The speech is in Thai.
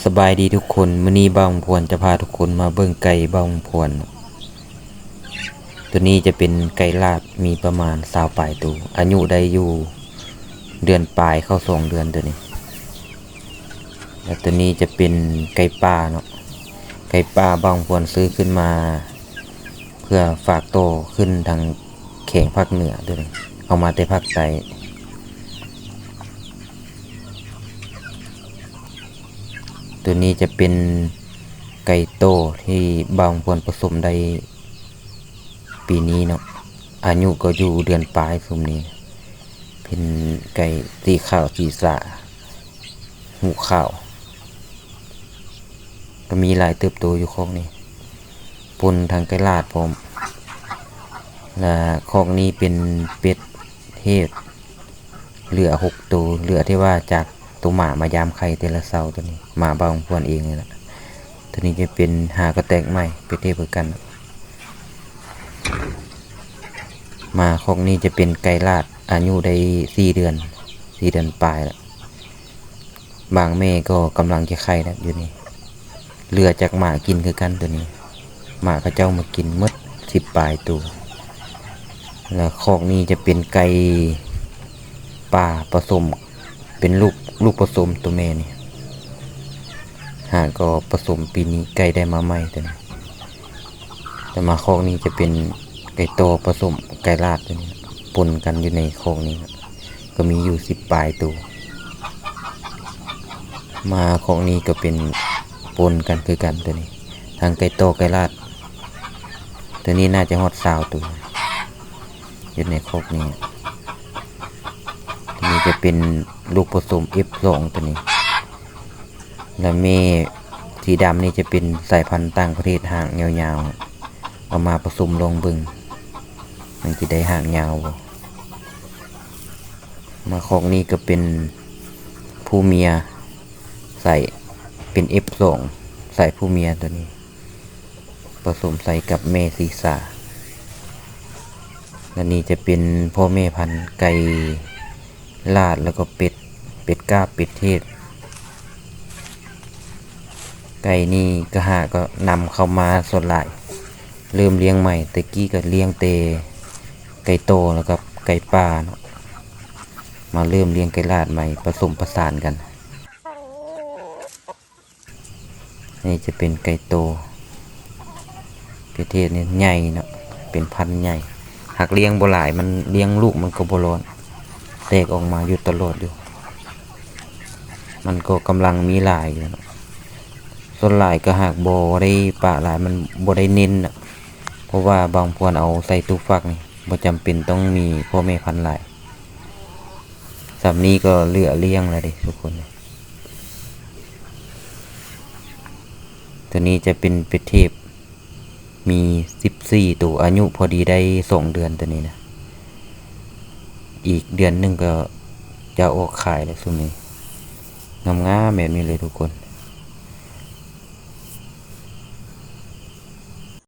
สบายดีทุกคนมื้อนี้บ่าวพวนจะพาทุกคนมาเบิ่งไก่บ่าวพวนตัวนี้จะเป็นไก่ลาดมีประมาณ20ปลายตัวอายุได้อยู่เดือนปลายเข้า2เดือนตัวนี้แล้วตัวนี้จะเป็นไก่ป่าเนาะไก่ป่าบ่าวพวนซื้อขึ้นมาเพื่อฝากโตขึ้นทางแขงภาคเหนือตัวนี้เอามาแต่ภาคใต้ตัวนี้จะเป็นไก่โตที่บางพวนผสมได้ปีนี้เนาะอายุก็อยู่เดือนปลายสมนี้เป็นไก่สีขาวสีสะหูขาวก็มีหลายเติบโตอยู่คอกนี้ปนทางไก่ลาดพร้อมและคอกนี้เป็นเป็ดเทศเหลือ6ตัวเหลือที่ว่าจากตัวหมามายามไข่แต่ละเสาตัวนี้หมาบางพวนเองนี่แหละตัวนี้จะเป็นหากระแตกใหม่เป็ดเทศเพื่อกันมาคอกนี้จะเป็นไก่ลาดอายุได้4 เดือนปลายแล้วบางแม่ก็กำลังจะไข่แล้วอยู่นี่เหลือจากหมากินคือกันตัวนี้หมาเขาเจ้ามากินมด10 ปลายตัวแล้วคอกนี้จะเป็นไก่ป่าผสมเป็นลูกผสมตัวแม่นี่หากก็ผสมปีนี้ไก่ได้มาใหม่ตัวนี้แต่มาคอกนี้จะเป็นไก่โตผสมไก่ลาดตัวนี้ปนกันอยู่ในคอกนี้ก็มีอยู่10 ปลายตัวมาคอกนี้ก็เป็นปนกันคือกันตัวนี้ทางไก่โตไก่ลาดตัวนี้น่าจะฮอด20 ตัวอยู่ในคอกนี้ตัวนี้จะเป็นลูกผสม F2 ตัวนี้และแม่สีดำนี่จะเป็นสายพันธุ์ต่างประเทศหางยาวๆเอามาผสมลงบึงมันจะได้หางยาวมาคอกนี้ก็เป็นผู้เมียใส่เป็น F2 ใส่ผู้เมียตัวนี้ผสมใส่กับแม่ศีสาและนี่จะเป็นพ่อแม่พันธุ์ไก่ลาดแล้วก็เป็ดกาบเป็ดเทศไก่นี่ก็ก็นำเข้ามาสดหลายเริ่มเลี้ยงใหม่ตะกี้ก็เลี้ยงเตไก่โตแล้วกับไก่ป่าเนาะมาเริ่มเลี้ยงไก่ลาดใหม่ผสมผสานกันนี่จะเป็นไก่โตเป็ดเทศนี่ใหญ่เนาะเป็นพันธุ์ใหญ่หากเลี้ยงบ่หลายมันเลี้ยงลูกมันก็บ่ร้อนแตกออกมาอยู่ตลอดอยู่มันก็กำลังมีหลายอยู่เนาะส่วนหลายก็หากบ่ได้ปะหลายมันบ่ได้เน้นนะเพราะว่าบางพวนเอาใส่ตู้ฟักนี่บ่จำเป็นต้องมีพ่อแม่พันธุ์หลายสำนี้ก็เหลือเลี้ยงแล้วดิทุกคนตัวนี้จะเป็นเป็ดเทพมี14 ตัวอายุพอดีได้2 เดือนตัวนี้นะอีกเดือนหนึ่งก็จะออกขายแล้วซุมนี้งามๆแบบนี้เลยทุกคน